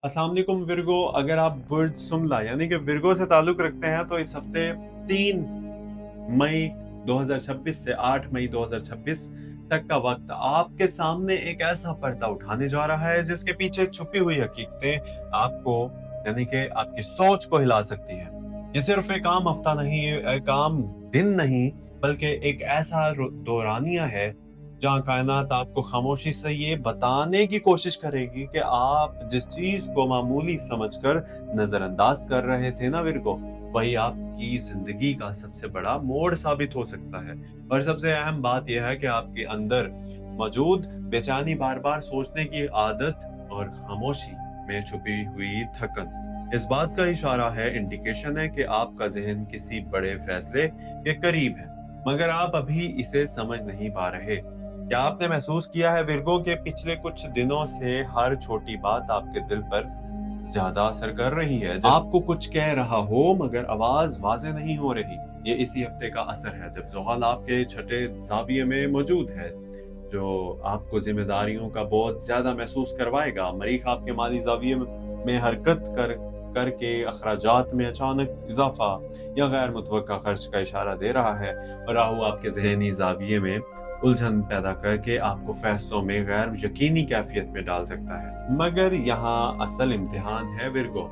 अस्सलाम वालेकुम विरगो। अगर आप बुर्ज सुमला यानी कि विरगो से ताल्लुक रखते हैं तो इस हफ्ते 3 मई 2026 से 8 मई 2026 तक का वक्त आपके सामने एक ऐसा पर्दा उठाने जा रहा है जिसके पीछे छुपी हुई हकीकतें आपको यानी कि आपकी सोच को हिला सकती है। ये सिर्फ एक आम हफ्ता नहीं, एक आम दिन नहीं, बल्कि एक ऐसा दौरानिया है जहाँ कायनात आपको खामोशी से ये बताने की कोशिश करेगी कि आप जिस चीज को मामूली समझकर नजरअंदाज कर रहे थे ना विरगो, वही आपकी जिंदगी का सबसे बड़ा मोड़ साबित हो सकता है। और सबसे अहम बात यह है कि आपके अंदर मौजूद बेचैनी, बार बार सोचने की आदत और खामोशी में छुपी हुई थकन इस बात का इशारा है, इंडिकेशन है कि आपका जहन किसी बड़े फैसले के करीब है, मगर आप अभी इसे समझ नहीं पा रहे। क्या आपने महसूस किया है विरगो के पिछले कुछ दिनों से हर छोटी बात आपके दिल पर ज्यादा असर कर रही है? आपको कुछ कह रहा हो मगर आवाज वाजे नहीं हो रही। ये इसी हफ्ते का असर है जब जोहल आपके छठे जाविये में मौजूद है, जो आपको जिम्मेदारियों का बोझ ज्यादा महसूस करवाएगा। मरीख आपके माली जाविये में हरकत करके अखराजात में अचानक इजाफा या गैर मुतवक्का खर्च का इशारा दे रहा है, और राहु आपके जहनी जाविये में उलझन पैदा करके आपको फैसलों में गैर यकीनी कैफियत में डाल सकता है। मगर यहाँ असल इम्तिहान है विरगो,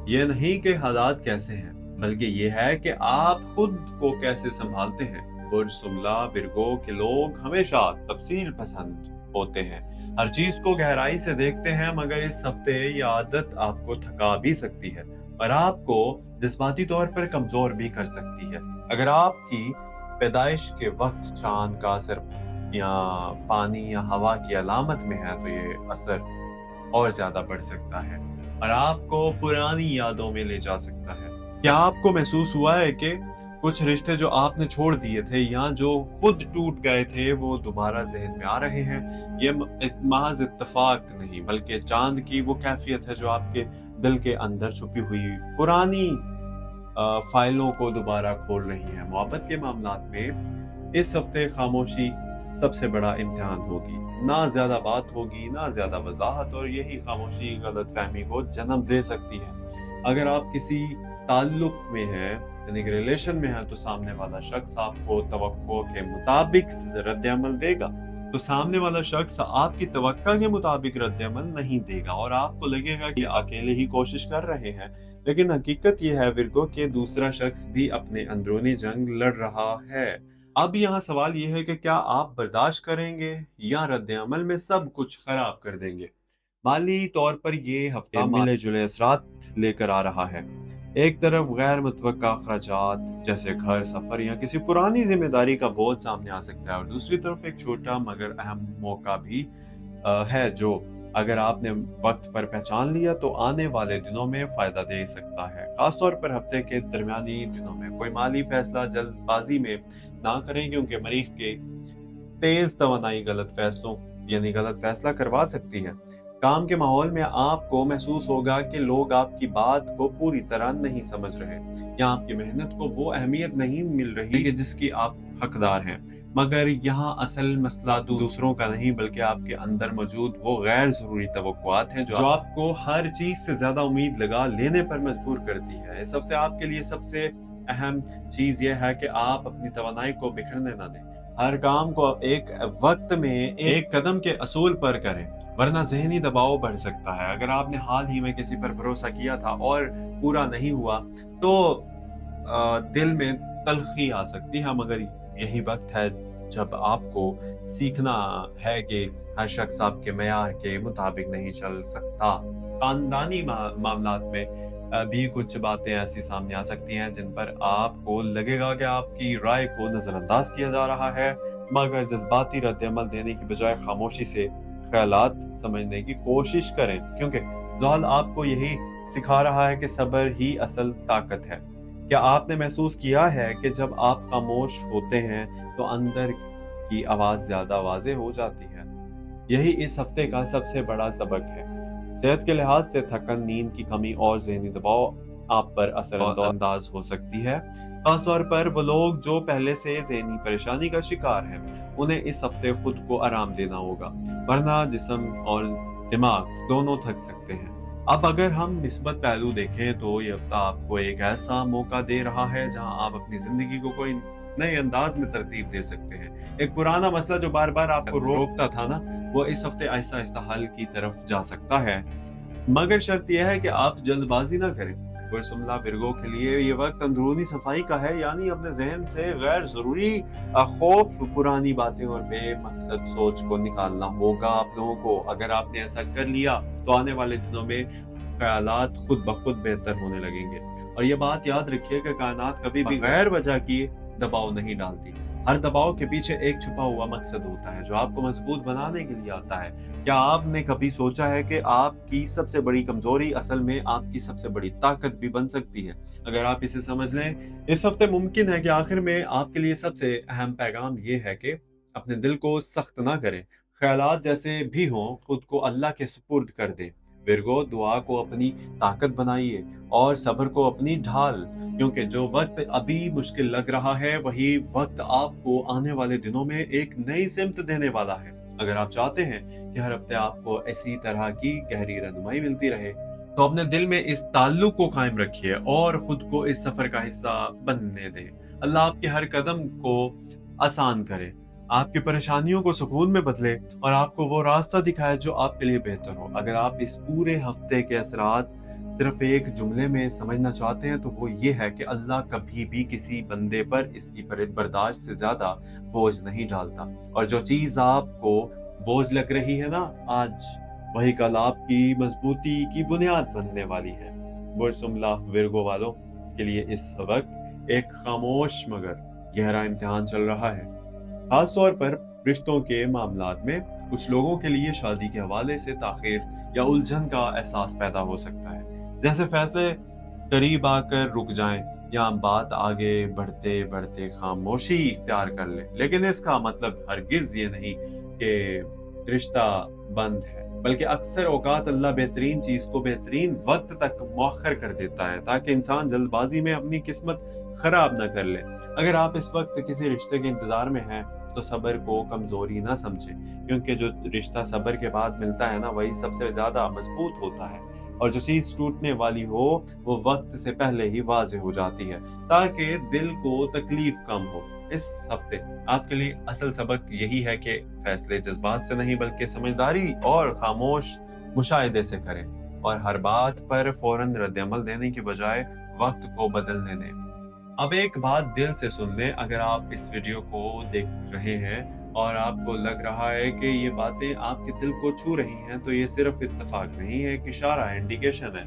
ये नहीं कि हालात कैसे हैं, बल्कि ये है कि आप खुद को कैसे संभालते हैं। बुर्ज सुमला विरगो के लोग हमेशा तफसील पसंद होते हैं, हर चीज को गहराई से देखते हैं, मगर इस हफ्ते ये आदत आपको थका भी सकती है और आपको जज्बाती तौर पर कमजोर भी कर सकती है। अगर आपकी पैदाइश के वक्त चांद का असर या पानी या हवा की अलामत में है तो ये असर और ज्यादा बढ़ सकता है और आपको पुरानी यादों में ले जा सकता है। क्या आपको महसूस हुआ है कि कुछ रिश्ते जो आपने छोड़ दिए थे या जो खुद टूट गए थे वो दोबारा जहन में आ रहे हैं? ये महज इत्तेफाक नहीं, बल्कि चांद की वो कैफियत है जो आपके दिल के अंदर छुपी हुई पुरानी फाइलों को दोबारा खोल रही है। मोहब्बत के मामलात में इस हफ्ते खामोशी सबसे बड़ा इम्तिहान होगी। ना ज्यादा बात होगी, ना ज्यादा वजाहत, और यही खामोशी गलत फहमी को जन्म दे सकती है। अगर आप किसी ताल्लुक में हैं यानी कि रिलेशन में हैं तो सामने वाला शख्स आपको तवक्को के मुताबिक रद्द-ए-अमल देगा, तो सामने वाला शख्स आपकी तवक्का के मुताबिक रद्द-ए-अमल नहीं देगा और आपको लगेगा कि अकेले ही कोशिश कर रहे हैं। लेकिन हकीकत यह है विरगो कि दूसरा शख्स भी अपने अंदरूनी जंग लड़ रहा है। अब यहाँ सवाल यह है कि क्या आप बर्दाश्त करेंगे या रद्द-ए-अमल में सब कुछ खराब कर देंगे? माली तौर पर ये हफ्ता मिले जुले असरात लेकर आ रहा है। एक तरफ गैर मुतवक्का अखराजात जैसे घर, सफर या किसी पुरानी जिम्मेदारी का बोझ सामने आ सकता है, और दूसरी तरफ एक छोटा मगर अहम मौका भी है जो अगर आपने वक्त पर पहचान लिया तो आने वाले दिनों में फायदा दे सकता है। खासतौर पर हफ्ते के दरमियानी दिनों में कोई माली फैसला जल्दबाजी में ना करें, क्योंकि मरीख के तेज तवानाई गलत फैसलों यानी गलत फैसला करवा सकती है। काम के माहौल में आपको महसूस होगा कि लोग आपकी बात को पूरी तरह नहीं समझ रहे या आपकी मेहनत को वो अहमियत नहीं मिल रही कि जिसकी आप हकदार हैं। मगर यहाँ असल मसला दूसरों का नहीं, बल्कि आपके अंदर मौजूद वो गैर जरूरी तवक्कुआत हैं जो आपको हर चीज से ज्यादा उम्मीद लगा लेने पर मजबूर करती है। इस हफ्ते आपके लिए सबसे अहम चीज यह है कि आप अपनी तवानाई को बिखरने ना दें। हर काम को एक वक्त में एक कदम के असूल पर करें, वरना जहनी दबाव बढ़ सकता है। अगर आपने हाल ही में किसी पर भरोसा किया था और पूरा नहीं हुआ तो दिल में तल्खी आ सकती है, मगर यही वक्त है जब आपको सीखना है कि हर शख्स आपके मेयार के मुताबिक नहीं चल सकता। खानदानी मामलात में भी कुछ बातें ऐसी सामने आ सकती हैं जिन पर आपको लगेगा कि आपकी राय को नजरअंदाज किया जा रहा है, मगर जज्बाती रद्द-ए-अमल देने की बजाय खामोशी से ख्यालात समझने की कोशिश करें, क्योंकि ज़ाल आपको यही सिखा रहा है कि सब्र ही असल ताकत है। क्या आपने महसूस किया है कि जब आप खामोश होते हैं तो अंदर की आवाज ज्यादा वाज़ेह हो जाती है? यही इस हफ्ते का सबसे बड़ा सबक है। सेहत के लिहाज से थकन, नींद की कमी और ज़हनी दबाव आप पर असरअंदाज हो सकती है। खासतौर पर वो लोग जो पहले से ज़हनी परेशानी का शिकार हैं, उन्हें इस हफ्ते खुद को आराम देना होगा, वरना जिस्म और दिमाग दोनों थक सकते हैं। अब अगर हम निस्बत पहलू देखें तो ये हफ्ता आपको एक ऐसा मौका दे रहा है जहां आप अपनी जिंदगी को कोई नए अंदाज में तरतीब दे सकते हैं। एक पुराना मसला जो बार बार आपको रोकता था ना, वो इस हफ्ते आहिस्ता आहिस्ता हल की तरफ जा सकता है। मगर शर्त यह है कि आप जल्दबाजी ना करें। वर्सुमला विर्गो के लिए ये वक्त अंदरूनी सफाई का है, यानी अपने जहन से गैर जरूरी खौफ, पुरानी बातें और बेमकसद सोच को निकालना होगा आप लोगों को। अगर आपने ऐसा कर लिया तो आने वाले दिनों में ख्यालात खुद ब खुद बेहतर होने लगेंगे। और ये बात याद रखिए कि कायनात कभी भी गैर वजह की दबाव नहीं डालती। हर दबाव के पीछे एक छुपा हुआ मकसद होता है जो आपको मजबूत बनाने के लिए आता है। क्या आपने कभी सोचा है कि आपकी सबसे बड़ी कमजोरी असल में आपकी सबसे बड़ी ताकत भी बन सकती है? अगर आप इसे समझ लें, इस हफ्ते मुमकिन है कि आखिर में आपके लिए सबसे अहम पैगाम ये है कि अपने दिल को सख्त ना करें। ख्यालात जैसे भी हों, खुद को अल्लाह के सुपुर्द कर दें। विर्गो, दुआ को अपनी ताकत बनाइए और सब्र को अपनी ढाल, क्योंकि जो वक्त अभी मुश्किल लग रहा है वही वक्त आपको आने वाले दिनों में एक नई सिमत देने वाला है। अगर आप चाहते हैं कि हर हफ्ते आपको इसी तरह की गहरी रहनुमाई मिलती रहे, तो अपने दिल में इस ताल्लुक को कायम रखिए और खुद को इस सफर का हिस्सा बनने दें। अल्लाह आपके हर कदम को आसान करे, आपकी परेशानियों को सुकून में बदले और आपको वो रास्ता दिखाए जो आपके लिए बेहतर हो। अगर आप इस पूरे हफ्ते के असरात सिर्फ एक जुमले में समझना चाहते हैं तो वो ये है कि अल्लाह कभी भी किसी बंदे पर इसकी बर्दाश्त से ज्यादा बोझ नहीं डालता, और जो चीज आपको बोझ लग रही है ना आज, वही कल आपकी मजबूती की बुनियाद बनने वाली है। बुरसुमला विर्गो वालों के लिए इस वक्त एक खामोश मगर गहरा इम्तिहान चल रहा है। खास तौर पर रिश्तों के मामलात में कुछ लोगों के लिए शादी के हवाले से ताखिर या उलझन का एहसास पैदा हो सकता है, जैसे फैसले करीब आकर रुक जाएं या बात आगे बढ़ते बढ़ते खामोशी इख्तियार कर ले। लेकिन इसका मतलब हरगिज ये नहीं कि रिश्ता बंद है, बल्कि अक्सर औकात अल्लाह बेहतरीन चीज को बेहतरीन वक्त तक मौखर कर देता है ताकि इंसान जल्दबाजी में अपनी किस्मत खराब ना कर ले। अगर आप इस वक्त किसी रिश्ते के इंतजार में हैं तो सब्र को कमजोरी ना समझें, क्योंकि जो रिश्ता सब्र के बाद मिलता है ना, वही सबसे ज्यादा मजबूत होता है। और जो चीज टूटने वाली हो वो वक्त से पहले ही वाज़ेह हो जाती है ताकि दिल को तकलीफ कम हो। इस हफ्ते आपके लिए असल सबक यही है कि फैसले जज्बात से नहीं बल्कि समझदारी और खामोश मुशाहिदे से करें, और हर बात पर फौरन रद्द-ए-अमल देने की बजाय वक्त को बदलने दें। अब एक बात दिल से सुन लें, अगर आप इस वीडियो को देख रहे हैं और आपको लग रहा है कि ये बातें आपके दिल को छू रही हैं, तो ये सिर्फ इत्तेफाक नहीं है, एक इशारा है, इंडिकेशन है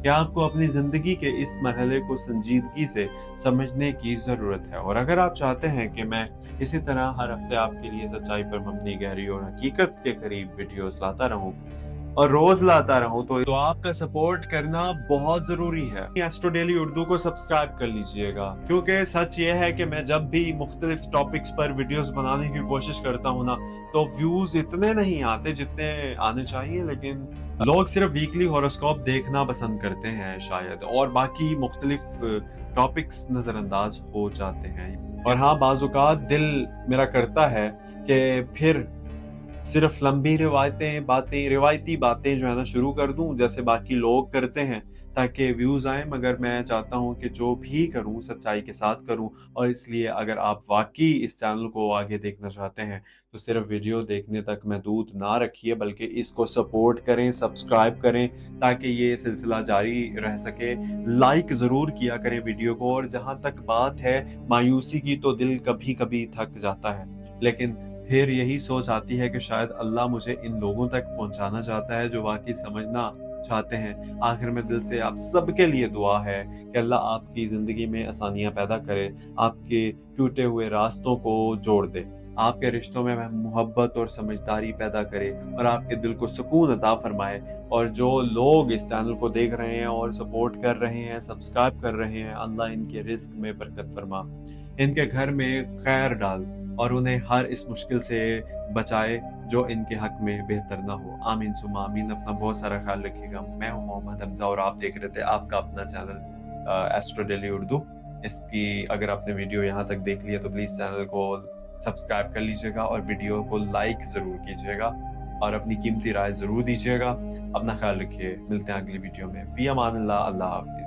कि आपको अपनी जिंदगी के इस मरहले को संजीदगी से समझने की जरूरत है। और अगर आप चाहते हैं कि मैं इसी तरह हर हफ्ते आपके लिए सच्चाई पर मबनी, गहरी और हकीकत के करीब वीडियोस लाता रहूं और रोज लाता रहूं, तो आपका सपोर्ट करना बहुत जरूरी है। एस्ट्रो डेली उर्दू को सब्सक्राइब कर लीजिएगा, क्योंकि सच ये है कि मैं जब भी मुख्तलिफ टॉपिक्स पर वीडियोस बनाने की कोशिश करता हूँ ना, तो व्यूज इतने नहीं आते जितने आने चाहिए, लेकिन लोग सिर्फ वीकली हॉरोस्कोप देखना पसंद करते हैं शायद, और बाकी मुख्तलिफ टॉपिक्स नजरअंदाज हो जाते हैं। और हाँ, बाज़-औक़ात दिल मेरा करता है कि फिर सिर्फ लंबी रिवायती बातें जो है ना शुरू कर दूं जैसे बाकी लोग करते हैं ताकि व्यूज आए, मगर मैं चाहता हूं कि जो भी करूं सच्चाई के साथ करूं। और इसलिए अगर आप वाकई इस चैनल को आगे देखना चाहते हैं तो सिर्फ वीडियो देखने तक महदूद ना रखिए, बल्कि इसको सपोर्ट करें, सब्सक्राइब करें ताकि ये सिलसिला जारी रह सके। लाइक ज़रूर किया करें वीडियो को। और जहां तक बात है मायूसी की, तो दिल कभी कभी थक जाता है, लेकिन फिर यही सोच आती है कि शायद अल्लाह मुझे इन लोगों तक पहुंचाना चाहता है जो वाकई समझना चाहते हैं। आखिर में दिल से आप सबके लिए दुआ है कि अल्लाह आपकी ज़िंदगी में आसानियां पैदा करे, आपके टूटे हुए रास्तों को जोड़ दे, आपके रिश्तों में मोहब्बत और समझदारी पैदा करे और आपके दिल को सुकून अता फरमाए। और जो लोग इस चैनल को देख रहे हैं और सपोर्ट कर रहे हैं, सब्सक्राइब कर रहे हैं, अल्लाह इनके रिस्क में बरकत फरमा, इनके घर में खैर डाल और उन्हें हर इस मुश्किल से बचाए जो इनके हक में बेहतर ना हो। आमीन सुमा आमीन। अपना बहुत सारा ख्याल रखिएगा। मैं हूं मोहम्मद हमजा और आप देख रहे थे आपका अपना चैनल एस्ट्रो डेली उर्दू। इसकी अगर आपने वीडियो यहाँ तक देख लिया तो प्लीज़ चैनल को सब्सक्राइब कर लीजिएगा और वीडियो को लाइक ज़रूर कीजिएगा। اور اپنی قیمتی رائے ضرور دیجیے گا. اپنا خیال رکھیے. ملتے ہیں اگلی ویڈیو میں. فی امان اللہ. اللہ حافظ.